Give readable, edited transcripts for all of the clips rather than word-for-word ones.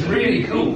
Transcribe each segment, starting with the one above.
really cool.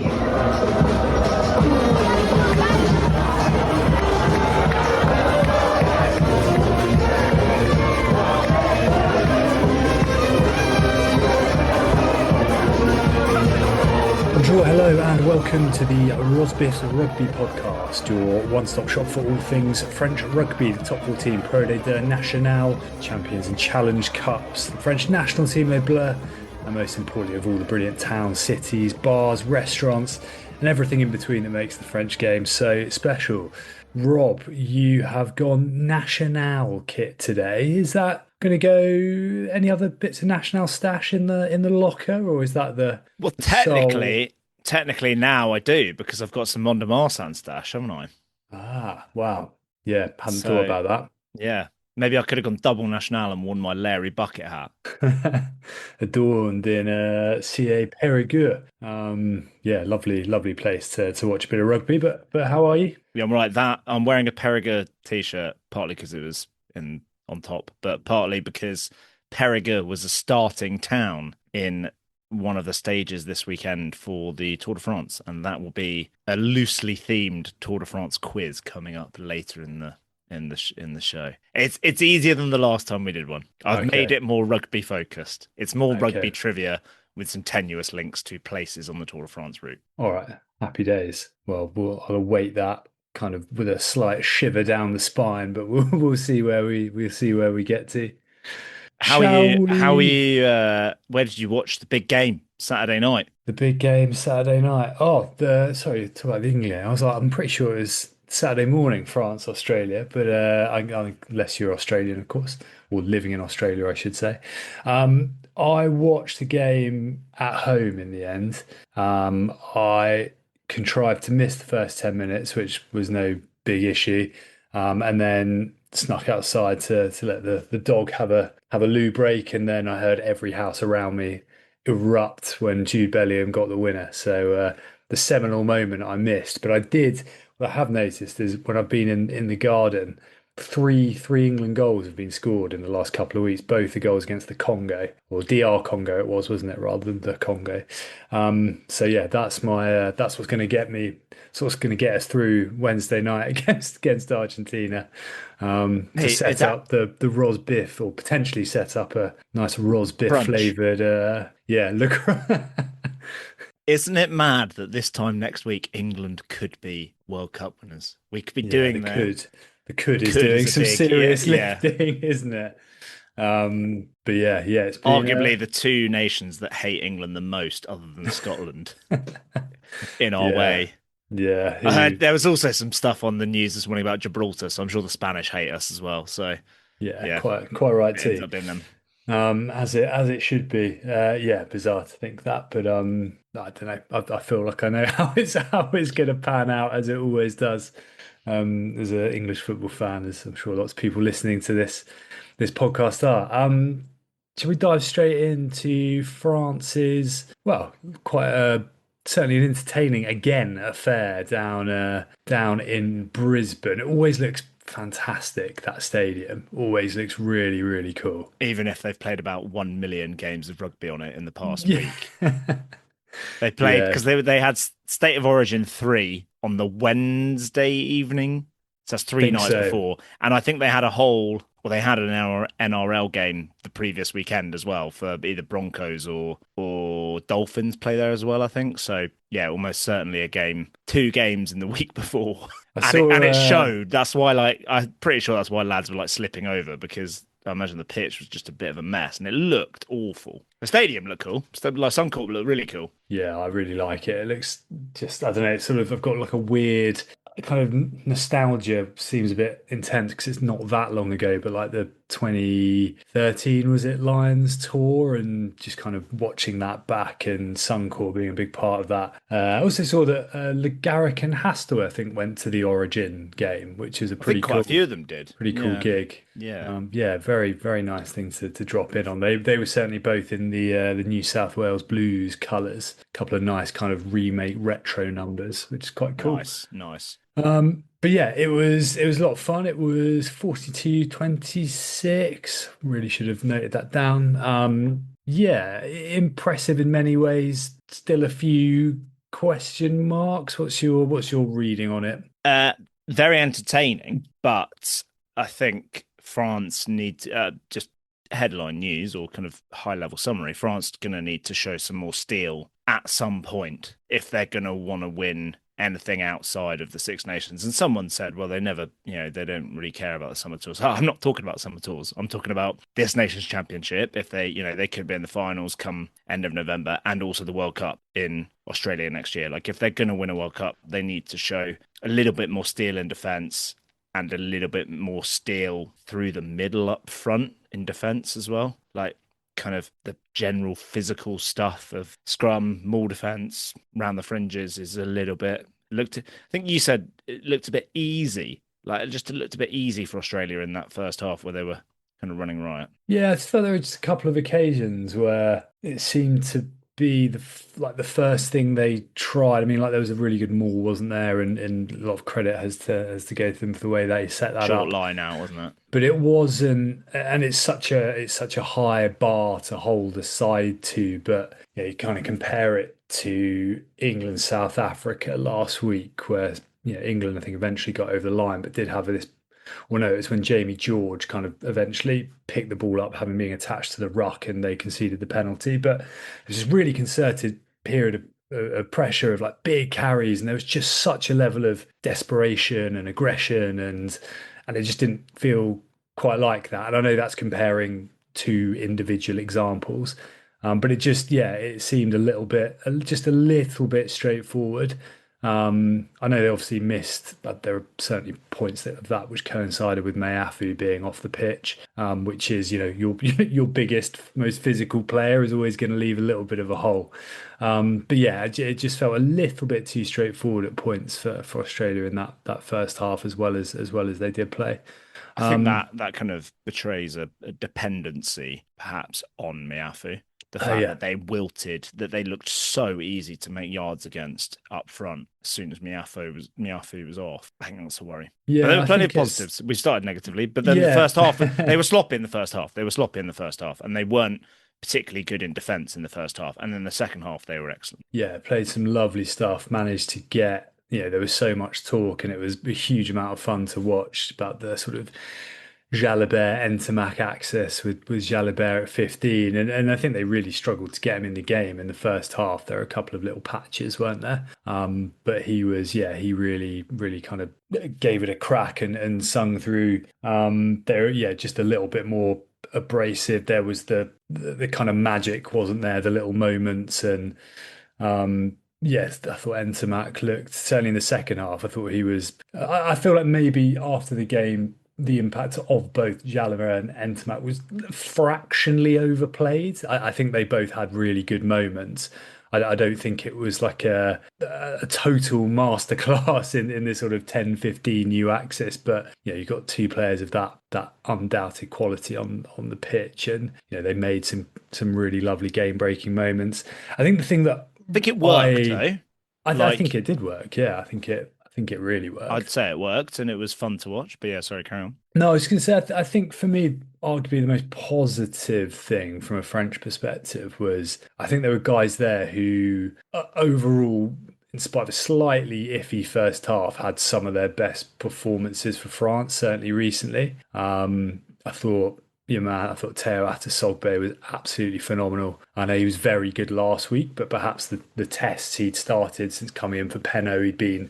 Bonjour, hello, and welcome to the Rosbifs Rugby podcast, your one-stop shop for all things French rugby, the top 14 Pro de National, Champions and Challenge Cups, the French national team Les Bleus, and most importantly of all the brilliant towns, cities, bars, restaurants, and everything in between that makes the French game so special. Rob, you have gone National kit today. Is that going to go any other bits of National stash in the locker, or is that the Well, sole... technically now I do because I've got some Mont de Marsan stash, haven't I? Ah, wow. Yeah, hadn't thought So about yeah, maybe I could have gone double National and worn my Larry bucket hat. that. Adorned in CA Périgueux. Yeah, lovely place to watch a bit of rugby. But how are you? Yeah, I'm right. That I'm wearing a Perrigo t-shirt partly because it was in on top, but partly because Perrigo was a starting town in one of the stages this weekend for the Tour de France, and that will be a loosely themed Tour de France quiz coming up later in the show. It's easier than the last time we did one. I've made Okay, it more rugby focused. It's more rugby okay. trivia with some tenuous links to places on the Tour de France route. All right. Happy days. Well, I'll await that kind of with a slight shiver down the spine, but we'll see we'll see where we get to. How are Shall you? How are we? you? Where did you watch the big game Saturday night? The big game Saturday night. Oh, sorry, talk about the England game. I was like, I'm pretty sure it was Saturday morning, France, Australia, but unless you're Australian, of course, or living in Australia, I should say. I watched the game at home in the end. I contrived to miss the first 10 minutes, which was no big issue. And then snuck outside to let the dog have a loo break, and then I heard every house around me erupt when Jude Bellingham got the winner. So the seminal moment I missed, but I did. What I have noticed is when I've been in the garden, three England goals have been scored in the last couple of weeks. Both the goals against the Congo, or DR Congo, it was, wasn't it, rather than the Congo. So yeah, that's what's going to get me. That's what's going to get us through Wednesday night against Argentina, to Hey, is set that up the Rosbiff, or potentially set up a nice Rosbiff brunch? flavored. Yeah, look. Isn't it mad that this time next week England could be World Cup winners? We could be Yeah, doing that. the could is Could doing is a some big, yeah, serious yeah. lifting, isn't it? But yeah, it's been Arguably the two nations that hate England the most, other than Scotland, in our yeah, way. yeah, I heard who, there was also some stuff on the news this morning about Gibraltar, so I'm sure the Spanish hate us as well. So yeah, yeah, quite right it ends too. up being them. As it should be. Yeah, bizarre to think that, but I don't know. I feel like I know how it's going to pan out, as it always does. As an English football fan, as I'm sure lots of people listening to this podcast are. Shall we dive straight into France's, well, quite certainly an entertaining again affair down in Brisbane. It always looks fantastic. That stadium always looks really cool. Even if they've played about 1 million games of rugby on it in the past Yeah, week. They played yeah. because they had State of Origin 3 on the Wednesday evening. So that's three Think nights so. before. And I think they had a whole, well, they had an NRL game the previous weekend as well for either Broncos or Dolphins play there as well, I think. So yeah, almost certainly a game, two games in the week before. I And it saw. showed. That's why, like, I'm pretty sure that's why lads were like slipping over, because I imagine the pitch was just a bit of a mess and it looked awful. The stadium looked cool. Like Suncorp looked really cool. Yeah, I really like it. It looks just, I don't know, it's sort of, I've got like a weird kind of nostalgia, seems a bit intense because it's not that long ago, but like the 2013, was it, Lions tour, and just kind of watching that back, and Suncorp being a big part of that. I also saw that Le Garrick and Hastor, I think, went to the Origin game, which is a I think quite a few of them did. pretty cool Yeah. gig. Yeah. Yeah, very nice thing to drop in on. They were certainly both in the New South Wales Blues colours. A couple of nice kind of remake retro numbers, which is quite cool. Nice. Nice. But yeah, it was a lot of fun. It was 42-26. Really should have noted that down. Yeah, impressive in many ways. Still a few question marks. What's your reading on it? Uh, Very entertaining, but I think France need to, just headline news or kind of high level summary. France going to need to show some more steel at some point if they're going to want to win anything outside of the Six Nations. And someone said, well, they never, they don't really care about the summer tours. I'm not talking about summer tours. I'm talking about this Nations Championship. If they, they could be in the finals come end of November, and also the World Cup in Australia next year. Like if they're going to win a World Cup, they need to show a little bit more steel in defence and a little bit more steel through the middle up front in defence as well. Like kind of the general physical stuff of scrum, maul defence, round the fringes is a little bit I think you said it looked a bit easy. Like it looked a bit easy for Australia in that first half where they were kind of running riot. Yeah, I thought there were just a couple of occasions where it seemed to be like the first thing they tried. I mean, like there was a really good maul, wasn't there? And a lot of credit has to go to them for the way they set that Short up. line out, wasn't it? But it wasn't, and it's such a high bar to hold aside to. But yeah, you kind of compare it to England, South Africa last week, where England I think eventually got over the line, but did have this. Well, no, it's when Jamie George kind of eventually picked the ball up, having been attached to the ruck, and they conceded the penalty. But it was this really concerted period of pressure of like big carries, and there was just such a level of desperation and aggression, and it just didn't feel quite like that. And I know that's comparing two individual examples, but it just yeah, it seemed just a little bit straightforward. I know they obviously missed, but there are certainly points of that which coincided with Mayafu being off the pitch, which is, your your biggest, most physical player is always going to leave a little bit of a hole. But yeah, it just felt a little bit too straightforward at points for Australia in that first half, as well as they did play. I think that kind of betrays a dependency, perhaps, on Miafu. The Oh fact yeah, that they wilted, that they looked so easy to make yards against up front as soon as Miafu was off. I think that's a worry. But there yeah, were I plenty of think it's positives. We started negatively, but then the yeah. first half, they were sloppy in the first half. They were sloppy in the first half, and they weren't particularly good in defence in the first half. And then the second half, they were excellent. Yeah, played some lovely stuff. Managed to get, there was so much talk, and it was a huge amount of fun to watch about the sort of Jalibert Entermac access with Jalibert at 15. And I think they really struggled to get him in the game in the first half. There were a couple of little patches, weren't there? But he really, really kind of gave it a crack and sung through. There, yeah, just a little bit more abrasive. There was the kind of magic, wasn't there? The little moments and yes, I thought Entermac looked certainly in the second half. I thought he was. I feel like maybe after the game, the impact of both Jalimack and Entermac was fractionally overplayed. I think they both had really good moments. I don't think it was like a total masterclass in this sort of 10-15 new axis, but you've got two players of that undoubted quality on the pitch, and they made some really lovely game breaking moments. I think the thing that I think it worked, I though. I think Like, it did work. Yeah, I think it really I'd worked. say it worked, and it was fun to watch. But yeah, sorry, carry on. No, I was going to say, I think for me, arguably the most positive thing from a French perspective was I think there were guys there who, overall, in spite of a slightly iffy first half, had some of their best performances for France, certainly recently. I thought, yeah, man, I thought Teo Atasogbe was absolutely phenomenal. I know he was very good last week, but perhaps the tests he'd started since coming in for Penno, he'd been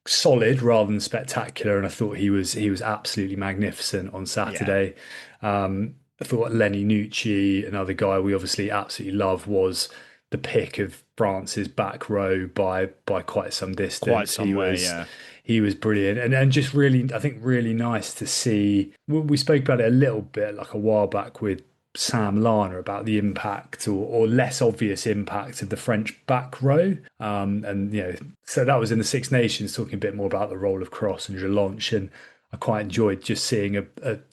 solid rather than spectacular, and I thought he was absolutely magnificent on Yeah, Saturday. I thought Lenny Nucci, another guy we obviously absolutely love, was the pick of France's back row by quite some quite distance. He some way. was Yeah, he was brilliant, and just really, I think, really nice to see. We spoke about it a little bit like a while back with Sam Lana about the impact or less obvious impact of the French back row. And so that was in the Six Nations, talking a bit more about the role of Cross and Jelonch. And I quite enjoyed just seeing a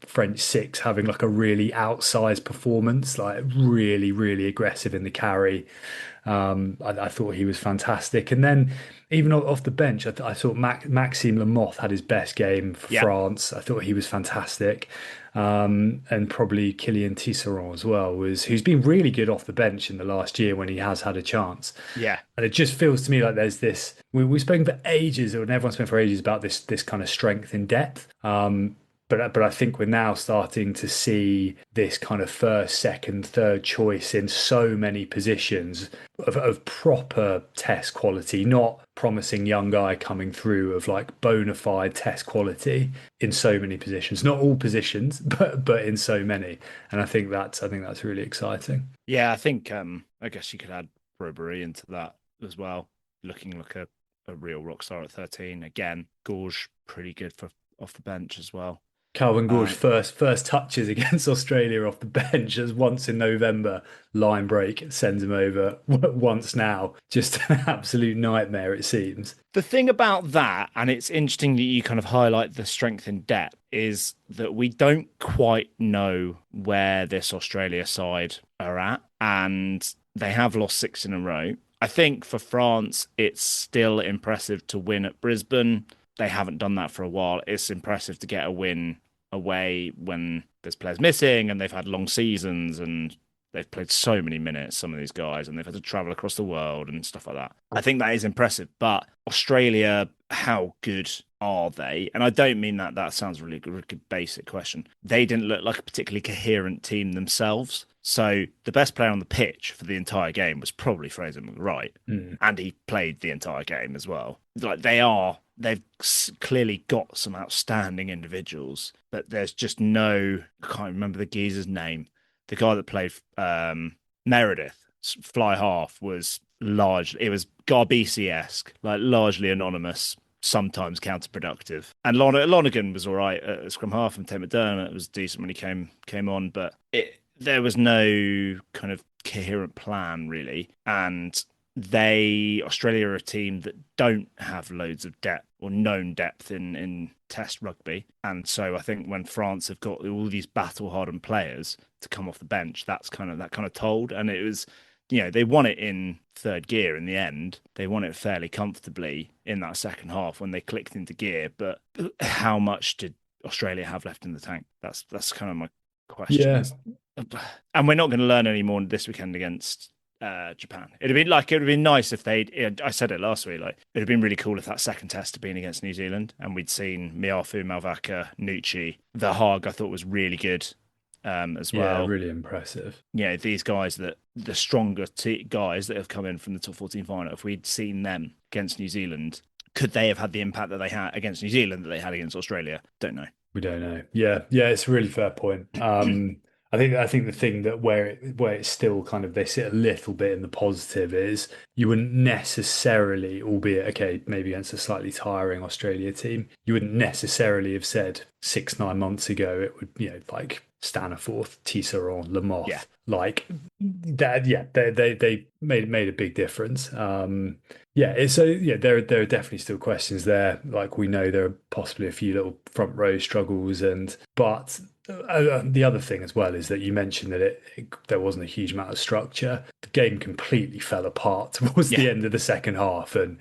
French six having like a really outsized performance, like really, really aggressive in the carry. I thought he was fantastic. And then even off the bench, I thought Maxime Lamotte had his best game for Yeah, France. I thought he was fantastic. And probably Kylian Tisserand as well, who's been really good off the bench in the last year when he has had a chance. yeah. And it just feels to me like there's this. We've spoken for ages, and everyone's spoken for ages about this kind of strength in depth. But I think we're now starting to see this kind of first, second, third choice in so many positions of proper test quality, not promising young guy coming through, of like bona fide test quality in so many positions. Not all positions, but in so many. And I think that's really exciting. Yeah, I think I guess you could add Robbery into that as well. Looking like a real rock star at 13. Again, Gorge pretty good for off the bench as well. Calvin Gorge Um, first touches against Australia off the bench as once in November, line break sends him over once now. Just an absolute nightmare, it seems. the thing about that, and it's interesting that you kind of highlight the strength in depth, is that we don't quite know where this Australia side are at, and they have lost 6 in a row. I think for France, it's still impressive to win at Brisbane. They haven't done that for a while. It's impressive to get a win away when there's players missing and they've had long seasons and they've played so many minutes, some of these guys, and they've had to travel across the world and stuff like that. I think that is impressive. But Australia, how good are they? And I don't mean that sounds really good, really basic question. They didn't look like a particularly coherent team themselves. So the best player on the pitch for the entire game was probably Fraser McWright, and he played the entire game as well. Like they've clearly got some outstanding individuals, but there's just no. I can't remember the geezer's name. The guy that played Meredith, fly half, was large. It was Garbisi-esque, like largely anonymous, sometimes counterproductive. And Lonergan was all right at scrum half, and Tate McDermott was decent when he came on, but there was no kind of coherent plan really. And Australia are a team that don't have loads of depth or known depth in test rugby. And so I think when France have got all these battle hardened players to come off the bench, that kind of told. And it was, they won it in third gear in the end. They won it fairly comfortably in that second half when they clicked into gear. But how much did Australia have left in the tank? That's kind of my question. Yeah, And we're not going to learn any more this weekend against Japan. It would have been nice if I said it last week, like it'd have been really cool if that second test had been against New Zealand and we'd seen Miafu, Malvaka, Nucci. The Haag I thought was really good as well. yeah, really impressive. These guys the stronger guys that have come in from the top 14 final, if we'd seen them against New Zealand, could they have had the impact that they had against New Zealand that they had against Australia? Don't know. We don't know. Yeah, yeah, it's a really fair point. I think the thing that where it's still kind of they sit a little bit in the positive is you wouldn't necessarily, albeit okay, maybe against a slightly tiring Australia team, you wouldn't necessarily have said 6-9 months ago it would, like Staniforth, Tisserand, Lamotte, Yeah. like that. Yeah, they made a big difference. There are definitely still questions there. Like we know there are possibly a few little front row struggles, but the other thing as well is that you mentioned that there wasn't a huge amount of structure. The game completely fell apart towards the end of the second half, and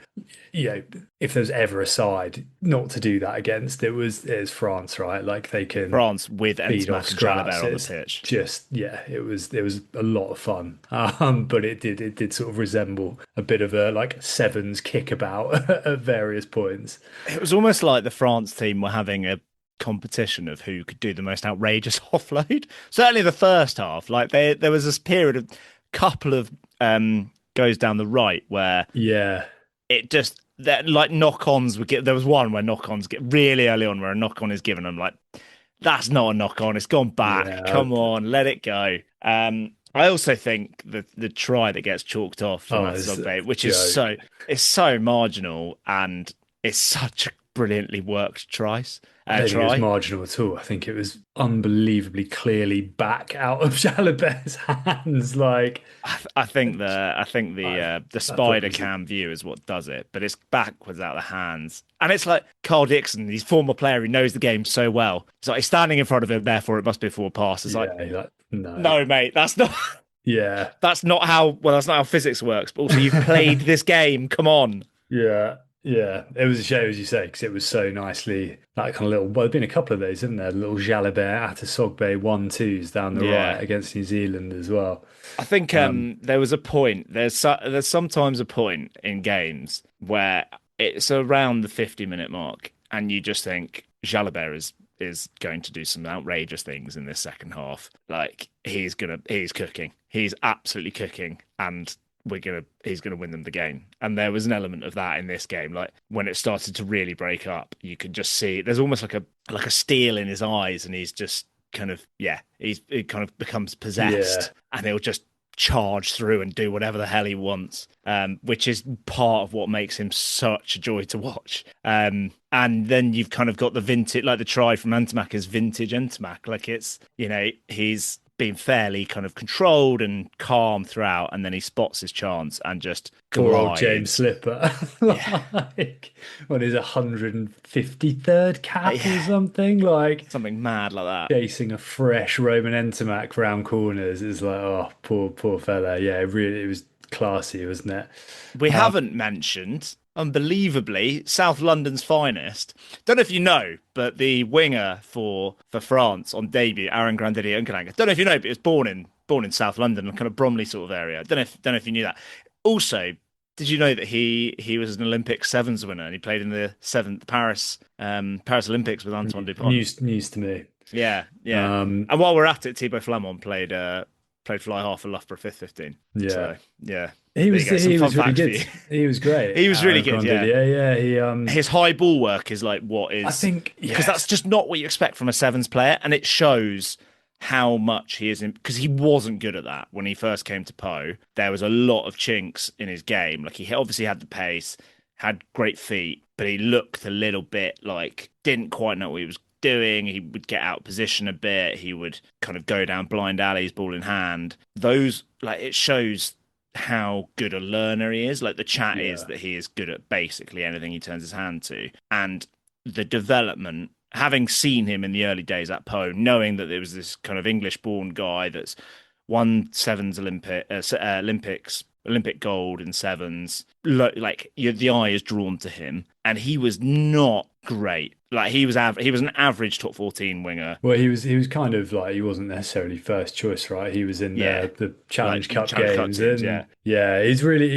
if there's ever a side not to do that against, it was France, right? Like they can France with feed off Ensmack and Jalabert scraps. on the pitch. It was a lot of fun, but it did sort of resemble a bit of a like sevens kickabout at various points. It was almost like the France team were having a competition of who could do the most outrageous offload. Certainly the first half, like there was this period of couple of goes down the right where Yeah, it just that like knock-ons would get. There was one where knock-ons get really early on where a knock-on is given. I'm like, that's not a knock-on. It's gone back. yeah, Come on, let it go. I also think the try that gets chalked off from Athsogbe, which is it's so marginal and it's such a brilliantly worked try. I don't think it was marginal at all. I think it was unbelievably clearly back out of Jalibert's hands. Like I think the spider cam view is what does it, but it's backwards out of the hands, and it's like Carl Dixon, he's former player who knows the game so well. It's like he's standing in front of him, therefore it must be a forward pass. It's like no, mate, that's not. Yeah, That's not how physics works. But also, you've played this game. Come on. yeah, yeah. It was a shame, as you say, because it was so nicely that kind of little. Well, there've been a couple of those, haven't there? Little Jalabert, Atasogbe 1-2s down the right Yeah. against New Zealand as well. I think Um, there was a point. There's sometimes a point in games where it's around the 50-minute mark, and you just think Jalabert is going to do some outrageous things in this second half. Like he's cooking. He's absolutely cooking, and he's gonna win them the game. And there was an element of that in this game. Like when it started to really break up, you could just see there's almost like a steel in his eyes, and he's just kind of he kind of becomes yeah, possessed, and he'll just charge through and do whatever the hell he wants, which is part of what makes him such a joy to watch. And then you've kind of got the vintage, like the try from Ntamack is vintage Ntamack. Like it's, he's been fairly kind of controlled and calm throughout, and then he spots his chance and just poor old James glides. Slipper, Yeah, like what is 153rd cap or yeah, something, like something mad like that. chasing a fresh Roman Entomac round corners is like, oh, poor fella. Yeah, it was classy, wasn't it? We Um, haven't mentioned, unbelievably, South London's finest. Don't know if you know, but the winger for France on debut, Aaron Grandidier Unkalanga. Don't know if you know, but he was born in South London, kind of Bromley sort of area. Don't know if you knew that. Also, did you know that he was an Olympic sevens winner and he played in the seventh Paris Olympics with Antoine Dupont? news to me. Yeah, yeah. Um, And while we're at it, Thibaut Flamand played fly half for Loughborough fifth 15. yeah, So yeah, he there you was go. Some he fun was really facts for good. you. He was great. He was really Aaron good, yeah. Grandidier, yeah, he His high ball work is like what I is think because yes, that's just not what you expect from a sevens player, and it shows how much he is in because he wasn't good at that when he first came to Po. There was a lot of chinks in his game. Like he obviously had the pace, had great feet, but he looked a little bit like didn't quite know what he was doing. He would get out of position a bit. He would kind of go down blind alleys, ball in hand. Those like it shows how good a learner he is. Like the chat is yeah, that he is good at basically anything he turns his hand to. And the development, having seen him in the early days at Po, knowing that there was this kind of English born guy that's won sevens Olympics, Olympic gold in sevens, the eye is drawn to him. And he was not great. Like he was an average top 14 winger. well, he was kind of like he wasn't necessarily first choice, right? He was in Yeah, the like Challenge Cup Challenge Cup games, teams. and Yeah, yeah, he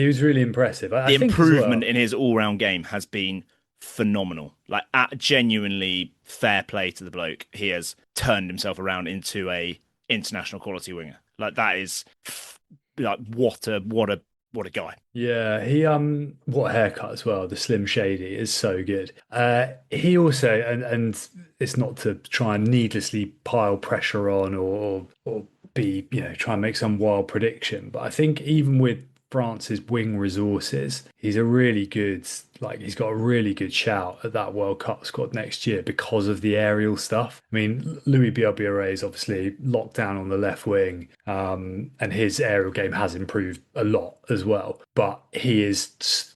was really impressive. I the think as improvement well. in his all-round game has been phenomenal. Like at genuinely fair play to the bloke. He has turned himself around into a international quality winger. Like that is like what a guy. Yeah, he what haircut as well. The Slim Shady is so good. He also and it's not to try and needlessly pile pressure on or be, try and make some wild prediction, but I think even with France's wing resources, he's a really good he's got a really good shout at that World Cup squad next year because of the aerial stuff. I mean, Louis Bielbiarré is obviously locked down on the left wing, and his aerial game has improved a lot as well. But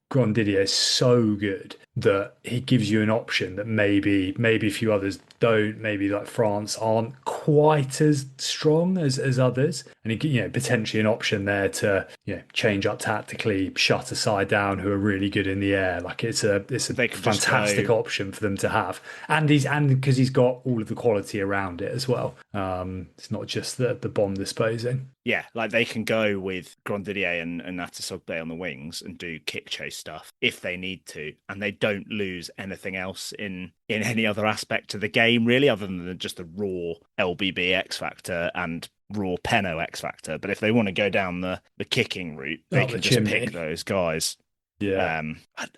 Grandidier is so good that he gives you an option that maybe a few others don't. Maybe like France aren't quite as strong as others, and potentially an option there to change up tactically, shut a side down who are really good in the air. Like it's a They can just fantastic go. option for them to have, and because he's got all of the quality around it as well. It's not just the bomb disposing. Yeah, like they can go with Grandidier and Natasogbe on the wings and do kick chase stuff if they need to, and they don't lose anything else in any other aspect to the game really, other than just the raw LBB X factor and raw Peno X factor. But if they want to go down the kicking route, they Not the can just pick chimney. those guys. Yeah.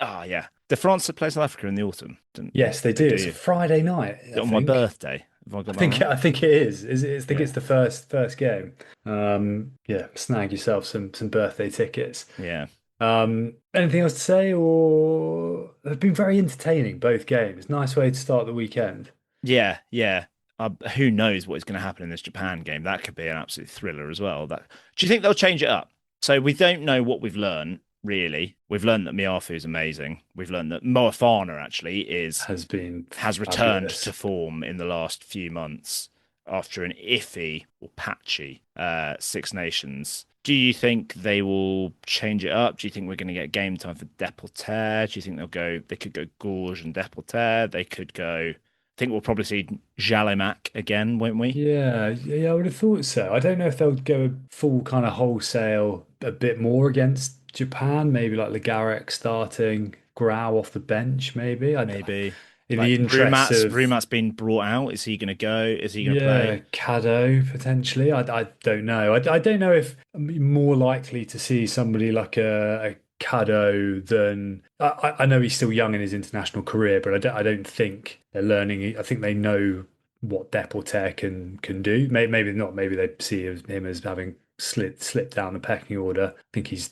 Yeah. The France play South Africa in the autumn, didn't Yes, they they? do. Do It's a you? Friday night, I On my think. birthday. Have I I got that think right? I think it is. I think Yeah. it's the first game. Yeah, snag yourself some birthday tickets. Yeah. Anything else to say? Or they've been very entertaining, both games. Nice way to start the weekend. Yeah, yeah. Who knows what is going to happen in this Japan game? That could be an absolute thriller as well. Do you think they'll change it up? So we don't know what we've learned, really. We've learned that Miafu is amazing. We've learned that Moafana actually Has been has returned to fabulous. form in the last few months. after an iffy or patchy Six Nations. Do you think they will change it up? Do you think we're going to get game time for Deporter? Do you think they could go Gorge and Deporter? They could go, I think we'll probably see Jalimack again, won't we? Yeah, yeah, I would have thought so. I don't know if they'll go full kind of wholesale a bit more against Japan, maybe like Legarek starting, Grau off the bench, maybe. Maybe. In the Like interests of Rumat's been brought out. Is he going to go? Is he going to yeah, play? Caddo potentially. I don't know. I don't know if I'm more likely to see somebody like a Caddo than I know he's still young in his international career, but I don't think they're learning. I think they know what Deporter can do. Maybe not. Maybe they see him as having slipped down the pecking order. I think he's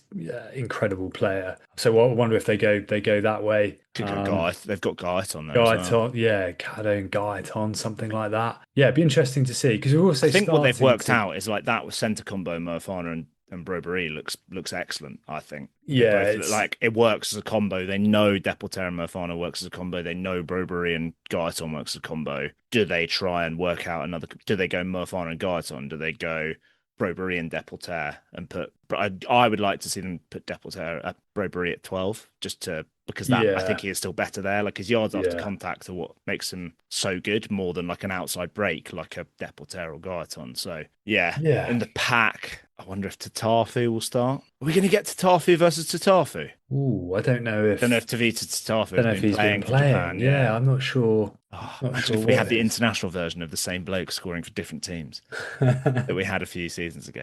incredible player. So I wonder if they go that way. Could go Guy. They've got Guy on there as well. Gaiton, yeah, Caddo and Gaiton, something like that. Yeah, it'd be interesting to see because we're I also think what they've starting worked to. out is like that with centre combo Mofana and Brobery looks excellent. I think they Yeah, both look it's like it works as a combo. They know Deporter and Mofana works as a combo. They know Brobery and Gaiton works as a combo. Do they try and work out another? Do they go Mofana and Gaiton? Do they go Brobery and Deporter and put? But I would like to see them put Deporter at Brobery at 12, just to because that I think yeah, he is still better there. Like his yards after yeah, contact are what makes him so good, more than like an outside break like a Deporter or Gaiton. So yeah, in yeah. the pack, I wonder if Tatafu will start. Are we going to get Tatafu versus Tatafu? Ooh, I don't know Don't know if if Tavita Tatafu don't has know if been he's been playing for playing. Japan. Yeah, Yeah. I'm not sure. Oh, Not imagine sure if we what had the his. international version of the same bloke scoring for different teams that we had a few seasons ago.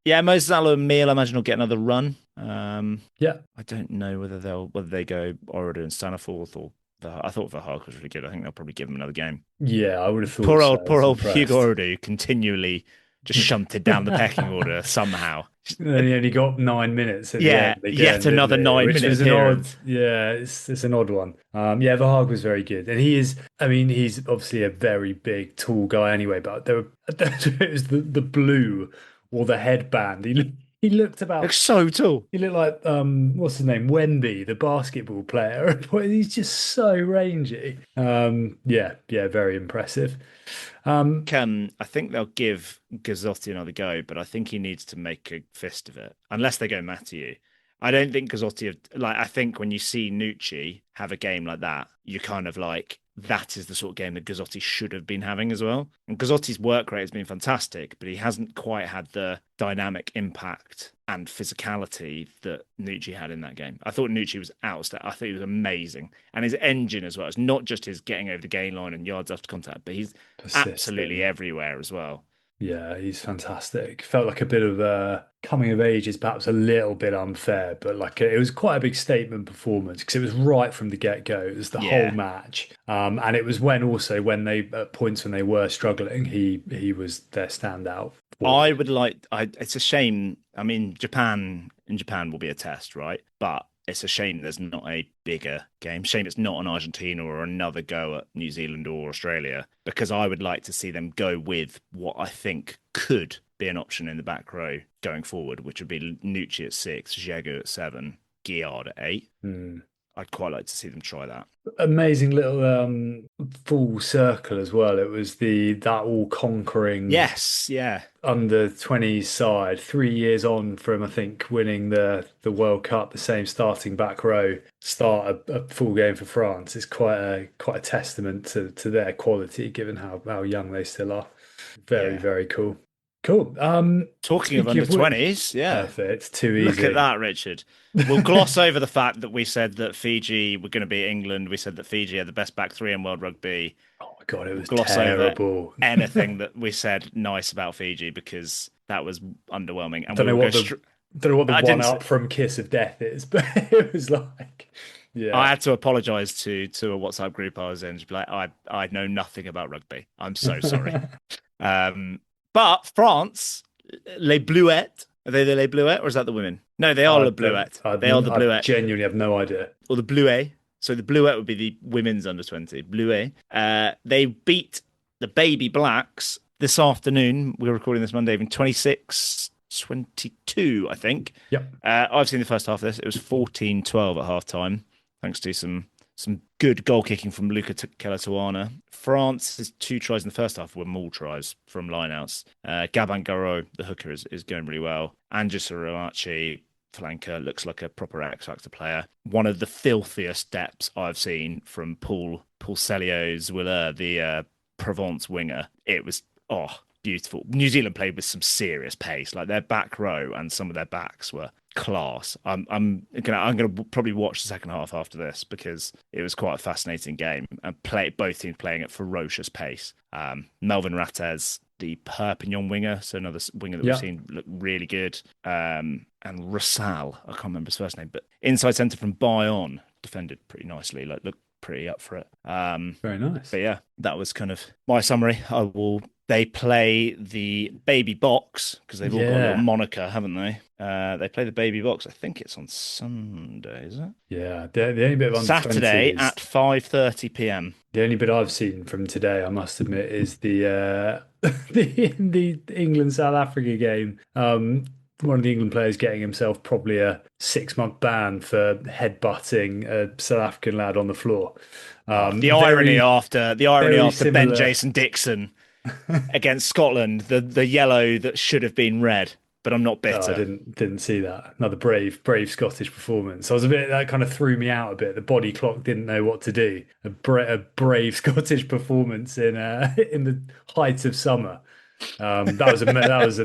Yeah, Moses Alou and Meal, I imagine will get another run. Yeah, I don't know whether they go Orada and Staniforth or I thought Verhaag was really good. I think they'll probably give him another game. yeah, I would have thought so. I Poor was old Hugo impressed. Orada continually just shunted down the pecking order somehow. And then he only got 9 minutes at the Yeah, end yet again, didn't another he? 9 Which minute was an odd, appearance. yeah, it's an odd one. Yeah, Verhaag was very good, and he is. I mean, he's obviously a very big, tall guy anyway. But there were, it was the blue or the headband. He looked Looks about. so tall. He looked like what's his name, Wemby, the basketball player. He's just so rangy. Yeah, yeah, very impressive. Um, I think they'll give Gazzotti another go, but I think he needs to make a fist of it, unless they go Matthew. I don't think Gazzotti, like, I think when you see Nucci have a game like that, you're kind of like, that is the sort of game that Gazzotti should have been having as well. And Gazzotti's work rate has been fantastic, but he hasn't quite had the dynamic impact and physicality that Nucci had in that game. I thought Nucci was outstanding. I think he was amazing. And his engine as well. It's not just his getting over the gain line and yards after contact, but he's absolutely persistent. everywhere as well. Yeah, he's fantastic. Felt like a bit of coming of age is perhaps a little bit unfair, but like it was quite a big statement performance because it was right from the get-go. It was the whole Yeah. match, and it was when they at points when they were struggling, he was their standout I forward. would like. It's a shame. I mean, Japan will be a test, right? But it's a shame there's not a bigger game. Shame it's not an Argentina or another go at New Zealand or Australia, because I would like to see them go with what I think could be an option in the back row going forward, which would be Nucci at 6, Jago at 7, Giard at 8. Hmm. I'd quite like to see them try that. Amazing little full circle as well. It was the that all conquering Yes, yeah, under 20s side, 3 years on from I think winning the World Cup, the same starting back row, start a full game for France is quite a testament to their quality, given how young they still are. Very, yeah. very cool. Cool. Talking of Speaking under of which, 20s, yeah. perfect, too Look at easy. that, Richard. We'll gloss over the fact that we said that Fiji were going to beat England. We said that Fiji had the best back three in world rugby. Oh my God, it We'll was gloss over terrible. anything that we said nice about Fiji because that was underwhelming. And Don't we know will go what the straight. don't know what the I one didn't. up from Kiss of Death is, but it was like, I yeah. had to apologise to a WhatsApp group I was in. To be like, I know nothing about rugby. I'm so sorry. Um, but France, Les Bluettes, are they the Les Bluettes or is that the women? No, they are I Les don't, Bluettes. They are the I Bluettes. genuinely have no idea. Or the Bluet. So the Bluet would be the women's under 20. Bluet. They beat the Baby Blacks this afternoon. We're recording this Monday evening, 26-22, I think. Yep. I've seen the first half of this. It was 14-12 at half time, thanks to some Some good goal kicking from Luca Kelatuana. France's 2 tries in the first half were maul tries from lineouts. Gabin Garot, the hooker, is going really well. Andrew Sarachi, flanker, looks like a proper X Factor player. One of the filthiest steps I've seen from Paul Celio's Willer, the Provence winger. It was beautiful. New Zealand played with some serious pace. Like their back row and some of their backs were class. I'm gonna probably watch the second half after this because it was quite a fascinating game and both teams playing at ferocious pace. Melvin Rattez, the Perpignan winger, so another winger that we've seen look really good. And Rassal, I can't remember his first name, but inside centre from Bayonne, defended pretty nicely. Like looked pretty up for it. Very nice. But yeah, that was kind of my summary. They play the Baby Box because they've all got a little moniker, haven't they? They play the Baby Box. I think it's on Sunday, is it? Yeah, the only bit of under Saturday at 5:30 p.m. The only bit I've seen from today, I must admit, is the the England South Africa game. One of the England players getting himself probably a 6-month ban for headbutting a South African lad on the floor. The irony after similar. Ben Jason Dixon against Scotland, the yellow that should have been red. But I'm not bitter. I didn't see that. Another brave Scottish performance. I was a bit, that kind of threw me out a bit. The body clock didn't know what to do. A brave Scottish performance in the height of summer. That was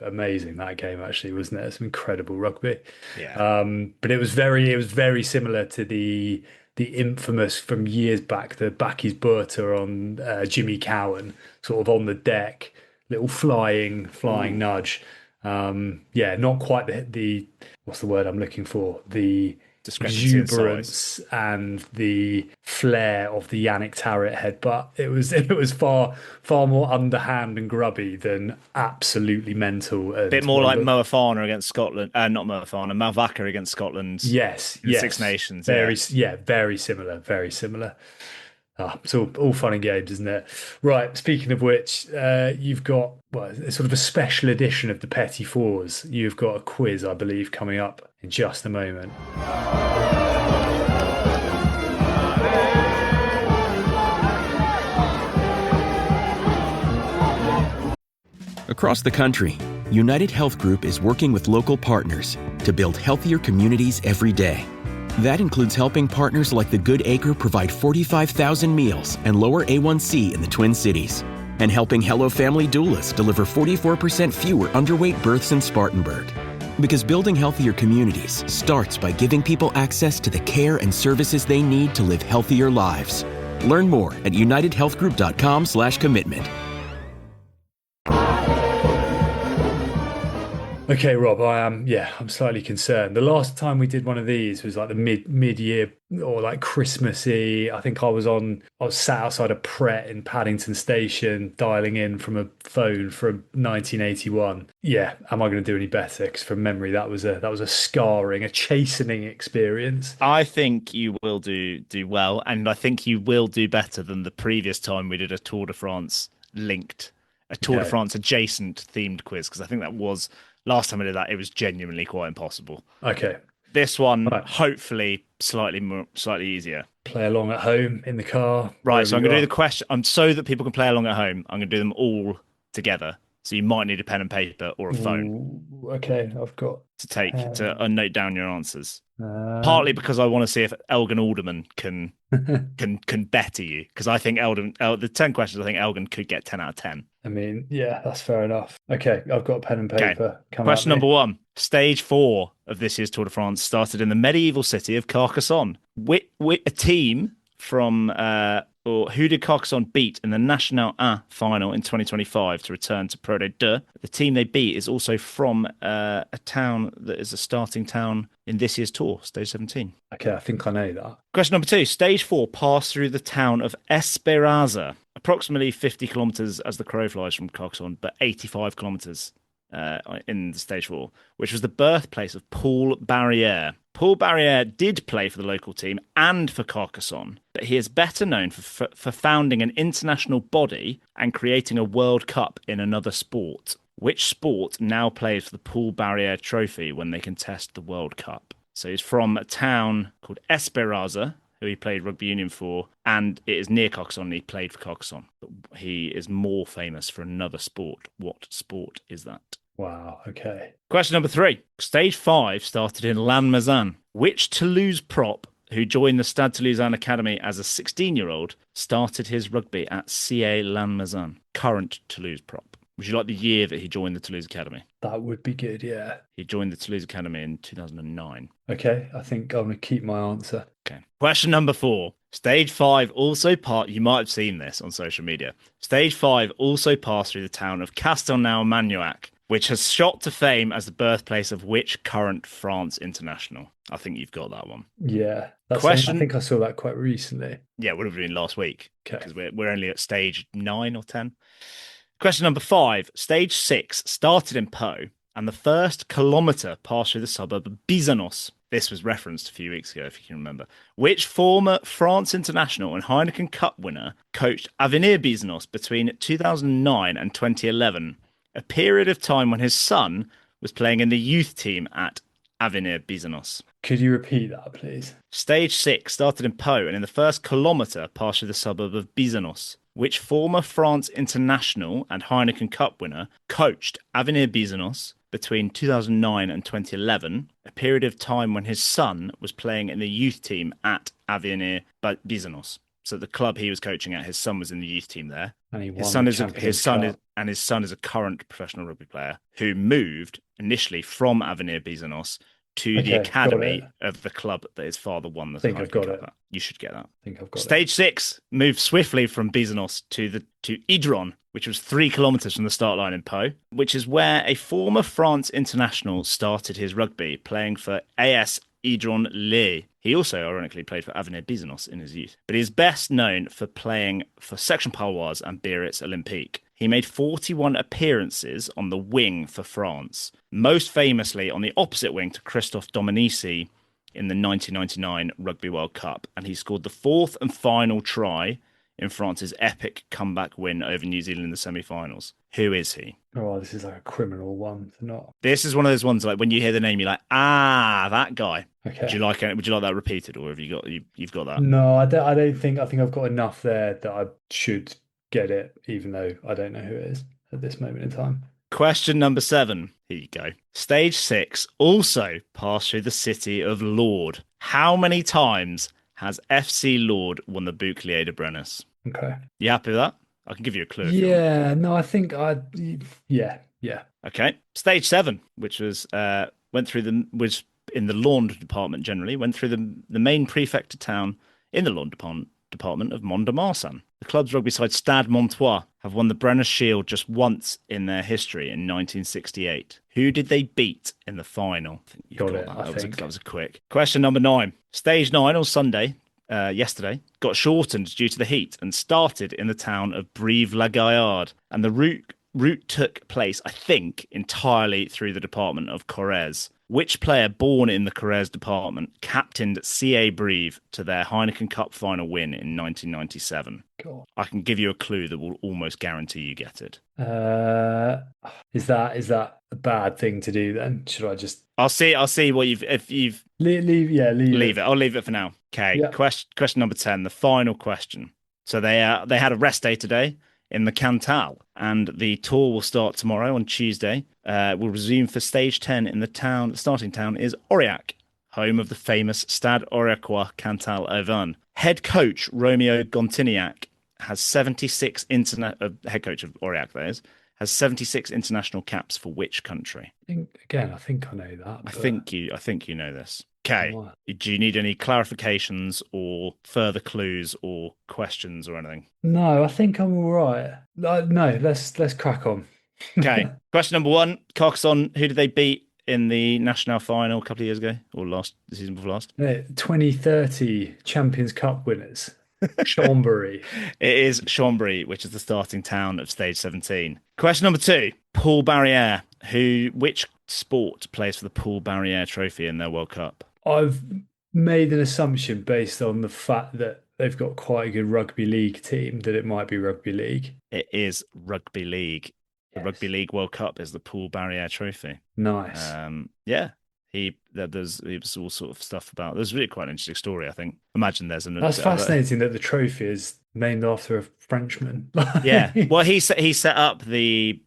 amazing, that game actually, wasn't it? Some incredible rugby. Yeah. But it was very similar to the infamous from years back, the Bakkies Burter on Jimmy Cowan, sort of on the deck, little flying nudge. Not quite the what's the word I'm looking for? The exuberance and the flair of the Yannick Tarrant headbutt. It was far more underhand and grubby than absolutely mental. A bit more like Moafana against Scotland, not Moafana, Malvaca against Scotland. Yes, Six Nations. Very similar. It's all fun and games, isn't it? Right. Speaking of which, you've got sort of a special edition of the Petit-Fours. You've got a quiz, I believe, coming up in just a moment. Across the country, United Health Group is working with local partners to build healthier communities every day. That includes helping partners like the Good Acre provide 45,000 meals and lower A1C in the Twin Cities, and helping Hello Family doulas deliver 44% fewer underweight births in Spartanburg. Because building healthier communities starts by giving people access to the care and services they need to live healthier lives. Learn more at unitedhealthgroup.com/commitment. Okay, Rob, I'm slightly concerned. The last time we did one of these was like the mid-year or like Christmassy. I think I was sat outside a Pret in Paddington Station dialing in from a phone from 1981. Yeah, am I going to do any better? Because from memory, that was a scarring, a chastening experience. I think you will do well, and I think you will do better than the previous time we did a Tour de France linked, a Tour de France adjacent themed quiz, because I think that was... Last time I did that, it was genuinely quite impossible. Okay. This one, hopefully, slightly easier. Play along at home, in the car. Right, so I'm going to do the question. So that people can play along at home, I'm going to do them all together. So you might need a pen and paper or a phone. Ooh, okay, I've got... to note down your answers. Partly because I want to see if Elgin Alderman can better you. Because I think the 10 questions, I think Elgin could get 10 out of 10. I mean, yeah, that's fair enough. Okay, I've got a pen and paper. Okay. Question number 1. Stage 4 of this year's Tour de France started in the medieval city of Carcassonne. A team from... who did Carcassonne beat in the National 1 final in 2025 to return to Pro de Deux? The team they beat is also from a town that is a starting town in this year's tour, Stage 17. Okay, I think I know that. Question number 2. Stage 4 passed through the town of Esperanza, approximately 50 kilometres as the crow flies from Carcassonne, but 85 kilometres in the Stage 4, which was the birthplace of Paul Barrière. Paul Barrière did play for the local team and for Carcassonne, but he is better known for founding an international body and creating a World Cup in another sport. Which sport now plays for the Paul Barrière Trophy when they contest the World Cup? So he's from a town called Esperanza, who he played rugby union for, and it is near Carcassonne. He played for Carcassonne, but he is more famous for another sport. What sport is that? Wow. Okay. Question number 3. Stage 5 started in Lannemezan. Which Toulouse prop who joined the Stade Toulousain Academy as a 16-year-old started his rugby at CA Lannemezan? Current Toulouse prop. Would you like the year that he joined the Toulouse Academy? That would be good, yeah. He joined the Toulouse Academy in 2009. Okay, I think I'm going to keep my answer. Okay. Question number 4. Stage 5 also you might have seen this on social media. Stage 5 also passed through the town of Castelnau-Magnoac, which has shot to fame as the birthplace of which current France international? I think you've got that one. Yeah. I think I saw that quite recently. Yeah, it would have been last week. Okay. Because we're only at stage 9 or 10. Question number 5. Stage 6 started in Pau, and the first kilometre passed through the suburb of Bizanos. This was referenced a few weeks ago, if you can remember. Which former France international and Heineken Cup winner coached Avenir Bizanos between 2009 and 2011, a period of time when his son was playing in the youth team at Avenir Bizanos? Could you repeat that, please? Stage 6 started in Pau, and in the first kilometre passed through the suburb of Bizanos. Which former France international and Heineken Cup winner coached Avenir Bizanos between 2009 and 2011, a period of time when his son was playing in the youth team at Avenir Bizanos? So the club he was coaching at, his son was in the youth team there. And he won His son the is a current professional rugby player who moved initially from Avenir Bizanos to the academy of the club that his father won the I've got it. You should get that. I think I've got Stage 6 moved swiftly from Bizanos to Idron, which was 3 kilometres from the start line in Pau, which is where a former France international started his rugby, playing for AS Idron Le. He also, ironically, played for Avenir Bizanos in his youth, but he is best known for playing for Section Paloise and Biarritz Olympique. He made 41 appearances on the wing for France, most famously on the opposite wing to Christophe Dominici in the 1999 Rugby World Cup, and he scored the 4th and final try in France's epic comeback win over New Zealand in the semi-finals. Who is he? Oh, this is like a criminal one to not. This is one of those ones like when you hear the name, you're like, that guy. Okay. Would you like that repeated, or have you've got that? No, I don't think. I think I've got enough there that I should get it, even though I don't know who it is at this moment in time. Question number 7. Here you go. Stage 6 also passed through the city of Lourdes. How many times has FC Lourdes won the Bouclier de Brennus? Okay. You happy with that? I can give you a clue. Yeah, no, I think yeah. Okay. Stage 7, which was was in the lawn department generally, went through the main prefect of town in the lawn department of Mont-de-Marsan. The club's rugby side Stade Montois have won the Brennus Shield just once in their history in 1968. Who did they beat in the final? I think you got that. That was a quick. Question number 9. Stage 9 on Sunday, yesterday, got shortened due to the heat and started in the town of Brive-la-Gaillarde. And the route took place, I think, entirely through the department of Corrèze. Which player born in the Corrèze department captained CA Brive to their Heineken Cup final win in 1997? God. I can give you a clue that will almost guarantee you get it. Is that a bad thing to do then? Should I just? I'll see what if you've leave it. I'll leave it for now. Okay. Yeah. Question number 10, the final question. So they had a rest day today in the Cantal, and the tour will start tomorrow on Tuesday. Will resume for stage 10 in the town. The starting town is Aurillac, home of the famous Stade Aurillacois Cantal Auvergne. Head coach Romeo Gontignac has 76 head coach of Aurillac, that is, has 76 international caps for which country? I think I know that. I think you know this. Okay. Do you need any clarifications or further clues or questions or anything? No, I think I'm all right. No, let's crack on. Okay. Question number 1. Carcassonne, who did they beat in the National final a couple of years ago or the season before last? 2030 Champions Cup winners. Chambéry. It is Chambéry, which is the starting town of stage 17. Question number 2. Paul Barrière, which sport plays for the Paul Barrière Trophy in their World Cup? I've made an assumption based on the fact that they've got quite a good rugby league team that it might be rugby league. It is rugby league. The Rugby League World Cup is the Paul Barrière Trophy. Nice. Yeah. There was all sort of stuff about. There's really quite an interesting story, I think. Imagine there's an. That's fascinating that the trophy is named after a Frenchman. Yeah. Well, he set up the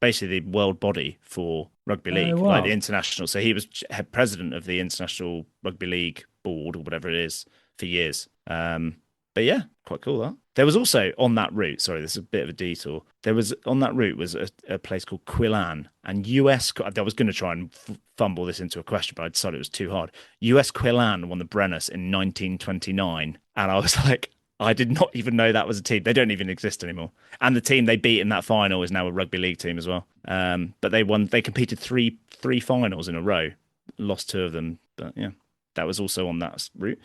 basically the world body for rugby league, wow. like the international. So he was head president of the International Rugby League board or whatever it is for years. But yeah, quite cool that. There was also on that route, sorry, this is a bit of a detour. There was on that route was a place called Quillan, and US. I was going to try and fumble this into a question, but I decided it was too hard. US Quillan won the Brennus in 1929, and I was like, I did not even know that was a team. They don't even exist anymore. And the team they beat in that final is now a rugby league team as well. But they won. They competed three finals in a row, lost 2 of them. But yeah, that was also on that route.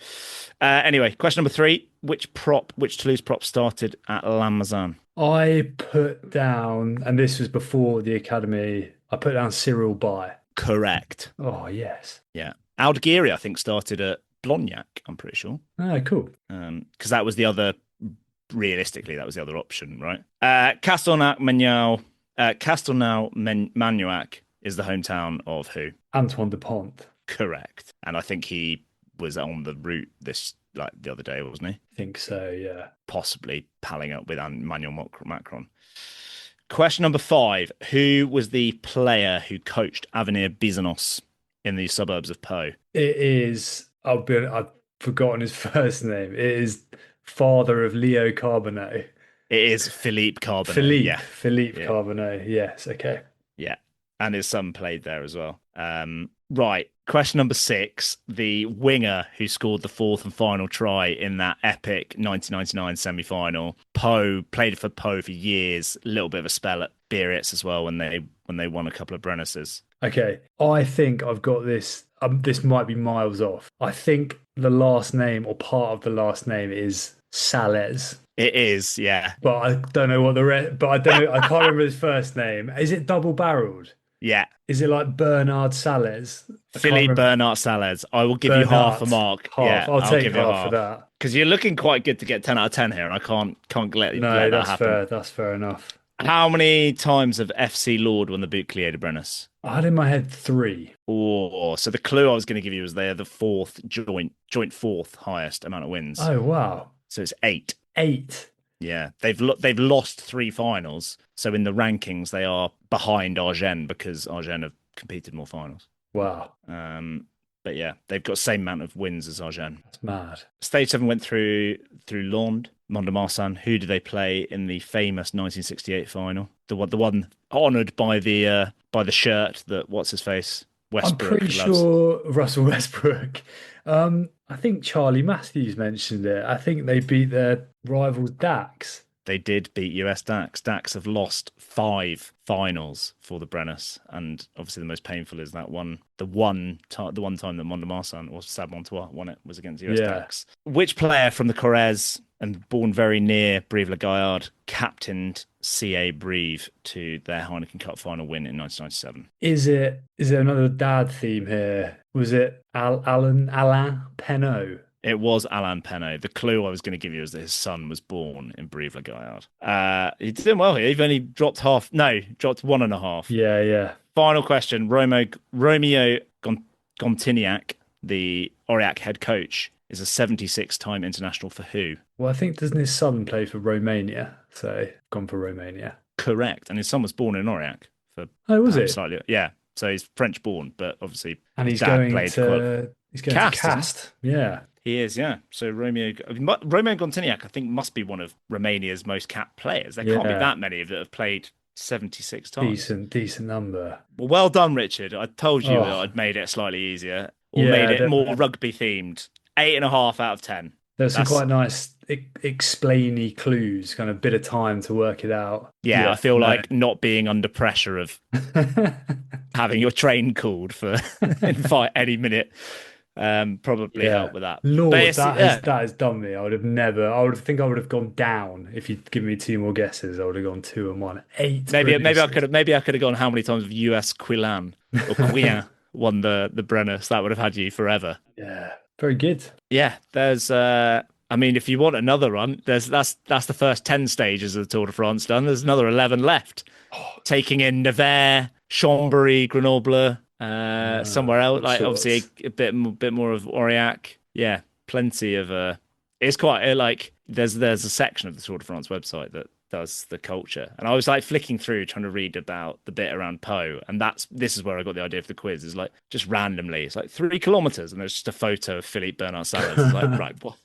Anyway, question number 3: which Toulouse prop started at La Mazan? I put down, and this was before the academy. I put down Cyril By. Correct. Oh yes. Yeah, Aldegheri I think started at Blognac, I'm pretty sure. Oh, cool. Because that was the other, realistically, that was the other option, right? Castelnau-Magnuac is the hometown of who? Antoine Dupont. Correct. And I think he was on the route the other day, wasn't he? I think so, yeah. Possibly palling up with Emmanuel Macron. Question number 5. Who was the player who coached Avenir Bizanos in the suburbs of Pau? It is... I've forgotten his first name. It is father of Leo Carbonet. It is Philippe Carbonet. Philippe Carbonet. Yes. Okay. Yeah. And his son played there as well. Right. Question number 6. The winger who scored the 4th and final try in that epic 1999 semi-final. Played for Pau for years. A little bit of a spell at Biarritz as well when they won a couple of Brennuses. Okay. I think I've got this. This might be miles off. I think the last name or part of the last name is Sales. It is, yeah. But I don't know what the rest. But I don't. I can't remember his first name. Is it double-barreled? Yeah. Is it like Bernard Sales? Philippe Bernard Sales. I will give you half a mark. Yeah, I'll take half of that. Because you're looking quite good to get 10 out of 10 here, and I can't let that that's happen. Fair. That's fair enough. How many times have FC Lord won the Bouclier de Brennus? I had in my head 3. Oh, so the clue I was going to give you was they're the joint 4th highest amount of wins. Oh wow! So it's 8. 8. Yeah, they've lost 3 finals. So in the rankings, they are behind Agen because Agen have competed more finals. Wow. But yeah, they've got the same amount of wins as Agen. That's mad. Stage 7 went through Lond, Mont-de-Marsan. Who did they play in the famous 1968 final? The one honoured by the shirt that what's his face Westbrook. I'm pretty sure Russell Westbrook. I think Charlie Matthews mentioned it. I think they beat their rivals Dax. They did beat US Dax. Dax have lost 5 finals for the Brennus, and obviously the most painful is that one. The one time that Mont-de-Marsan or Stade Montois won it was against US Dax. Which player from the Corrèze and born very near Brive-la-Gaillarde captained CA Brive to their Heineken Cup final win in 1997? Is there another dad theme here? Was it Alain Penot? It was Alain Penot. The clue I was going to give you is that his son was born in Brive-la-Gaillarde. He did well here. He only dropped 1.5. Yeah. Final question. Romeo Gontignac, the Aurillac head coach, is a 76-time international for who? Well, I think doesn't his son play for Romania? So gone for Romania. Correct. And his son was born in Aurillac. Was it? Slightly, yeah. So he's French born, but obviously he's going to Cast. Yeah. He is, yeah. So Romeo Gontignac, I think, must be one of Romania's most capped players. There can't be that many that have played 76 times. Decent number. Well done, Richard. I told you that I'd made it slightly easier or made it more rugby themed. 8.5 out of 10. There's some quite nice explainy clues, kind of bit of time to work it out. Yeah, I feel like not being under pressure of having your train called for in fight any minute. Probably help with that. Lord, that has done me. I would have gone down if you'd given me 2 more guesses. I would have gone 2 and 1. 8. Maybe I could have gone how many times have US Quillan or Quillan won the Brennus. That would have had you forever. Yeah, very good. Yeah, there's if you want another run, that's the first 10 stages of the Tour de France done. There's another 11 left. Taking in Nevers, Chambéry, Grenoble, Somewhere else, like obviously Shorts. a bit more of Aurillac. Yeah, plenty of it's quite like there's a section of the Tour de France website that does the culture, and I was like flicking through trying to read about the bit around Po, and this is where I got the idea for the quiz. Is like just randomly, it's like 3 kilometers, and there's just a photo of Philippe Bernard Salads. It's like right, what?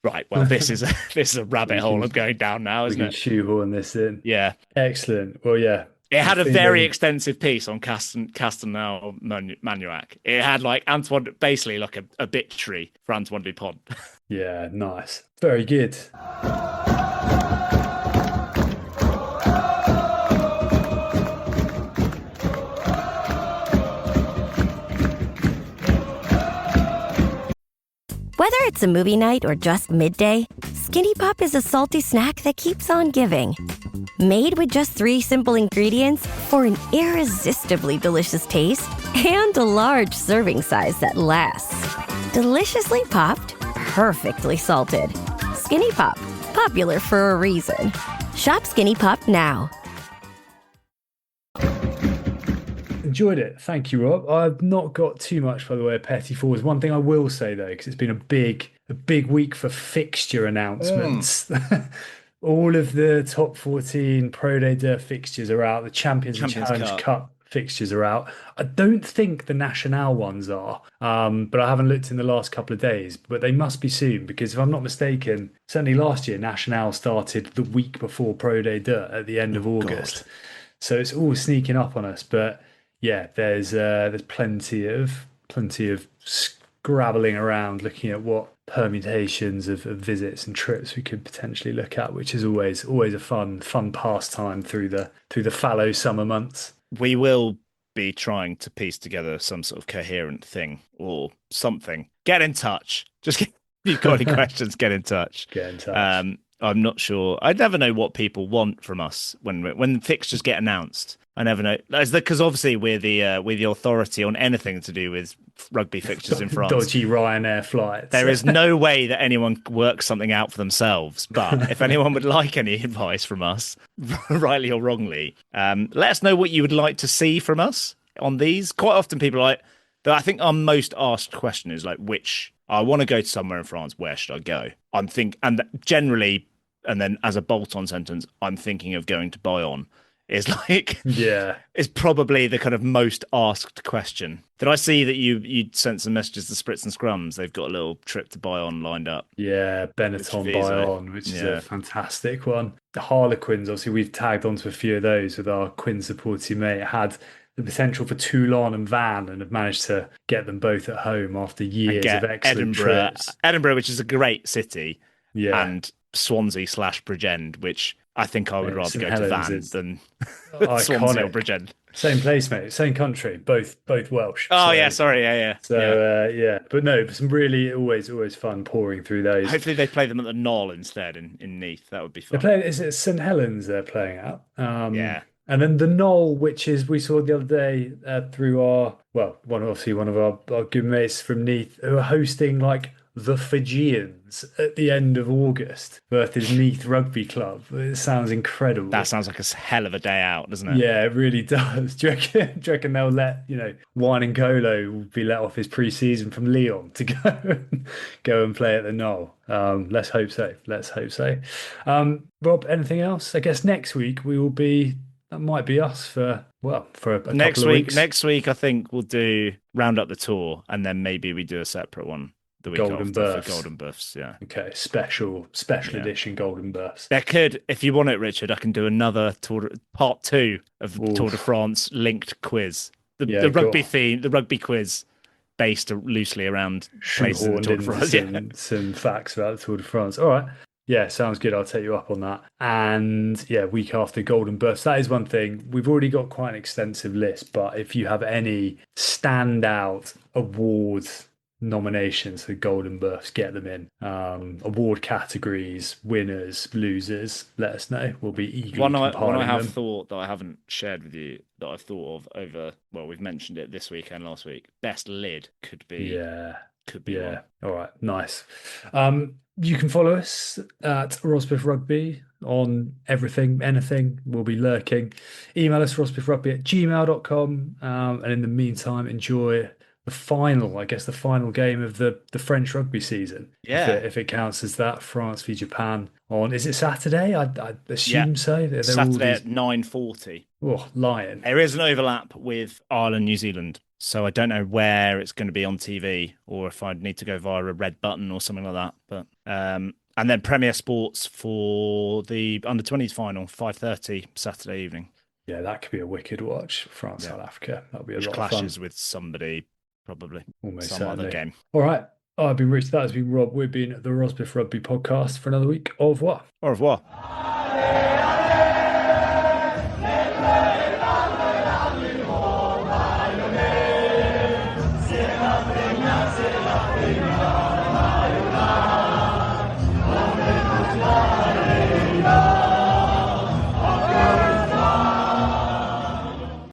Right, well, this is a rabbit We hole can I'm going down now, we isn't can it? shoehorn this in. Yeah, Excellent. Well, yeah. it I'm had a very feeling extensive piece on Castelnau Manuac. It had like Antoine, basically like a obituary for Antoine Dupont. yeah, nice. Very good. Whether it's a movie night or just midday, Skinny Pop is a salty snack that keeps on giving. Made with just 3 simple ingredients for an irresistibly delicious taste and a large serving size that lasts. Deliciously popped, perfectly salted. Skinny Pop, popular for a reason. Shop Skinny Pop now. Enjoyed it. Thank you, Rob. I've not got too much by the way of Petit-Fours. One thing I will say though, because it's been a big week for fixture announcements. All of the top 14 Pro Day Dirt fixtures are out. The Champions and Champions Challenge Cup. Cup fixtures are out. I don't think the National ones are, but I haven't looked in the last couple of days. But they must be soon because if I'm not mistaken, certainly last year National started the week before Pro Day Dirt at the end of August. So it's all sneaking up on us. But yeah, there's plenty of scrabbling around, looking at what permutations of visits and trips we could potentially look at, which is always a fun pastime through the fallow summer months. We will be trying to piece together some sort of coherent thing or something. Get in touch. If you've got any questions, get in touch. Get in touch. I'm not sure. I never know what people want from us when fixtures get announced. I never know. That's because obviously we're the authority on anything to do with rugby fixtures in France. Dodgy Ryanair flights. There is no way that anyone works something out for themselves. But if anyone would like any advice from us, rightly or wrongly, let us know what you would like to see from us on these. Quite often people are like, I think our most asked question is like, which I want to go to somewhere in France. Where should I go? And generally, and then as a bolt-on sentence, I'm thinking of going to Bayonne. Is like, yeah, is probably the kind of most asked question. Did I see that you sent some messages to Spritz and Scrums? They've got a little trip to Bayonne lined up. Yeah, Benetton Bayonne, which is a fantastic one. The Harlequins, obviously, we've tagged onto a few of those with our Quinn supporting mate. It had the potential for Toulon and Van, and have managed to get them both at home after years of excellent trips. Edinburgh, which is a great city, and Swansea/Bridgend, which I think I would rather go to Van than Swansea or Bridgend. Same place, mate. Same country. Both Welsh. Oh, yeah. Sorry. Yeah. So, But no, some really always fun pouring through those. Hopefully they play them at the Knoll instead in Neath. That would be fun. Is it St Helens they're playing at? Yeah. And then the Knoll, which is we saw the other day through one of our good mates from Neath who are hosting like the Fijians at the end of August versus Neath Rugby Club. It sounds incredible. That sounds like a hell of a day out, doesn't it? Yeah, it really does. Do you reckon they'll let, Wine and Golo be let off his pre-season from Lyon to go and play at the Knoll? Let's hope so. Rob, anything else? I guess next week that might be us for a couple of weeks. Next week, I think we'll round up the tour, and then maybe we do a separate one the week after for Golden Buffs. Yeah. Okay. Special edition Golden Buffs. There could, if you want it, Richard, I can do another part 2 of Tour de France linked quiz. The rugby theme, the rugby quiz, based loosely around places in the Tour de France. Some facts about the Tour de France. All right. Yeah, sounds good. I'll take you up on that. And yeah, week after Golden Burst. That is one thing. We've already got quite an extensive list, but if you have any standout awards nominations for Golden Bursts, get them in. Award categories, winners, losers, let us know. We'll be eagerly compiling one I have them. thought that I haven't shared with you that I've thought of over, we've mentioned it this week and last week. Best lid could be. Yeah. Could be one. All right. Nice. You can follow us at Rosbif Rugby on everything, anything. We'll be lurking. Email us rosbifrugby@gmail.com. And in the meantime, enjoy the final game of the French rugby season. Yeah. If it counts as that, France v Japan is it Saturday? I assume so. They're Saturday all at 9:40. Oh, lying. There is an overlap with Ireland, New Zealand. So I don't know where it's going to be on TV or if I'd need to go via a red button or something like that. But and then Premier Sports for the under-20s final, 5:30 Saturday evening. Yeah, that could be a wicked watch. France, South Africa. That'll be a Which lot of fun. clashes with somebody, probably. Almost some certainly. other game. All right. I've been Rich. That has been Rob. We've been at the Rosbif Rugby podcast for another week. Au revoir. Au revoir.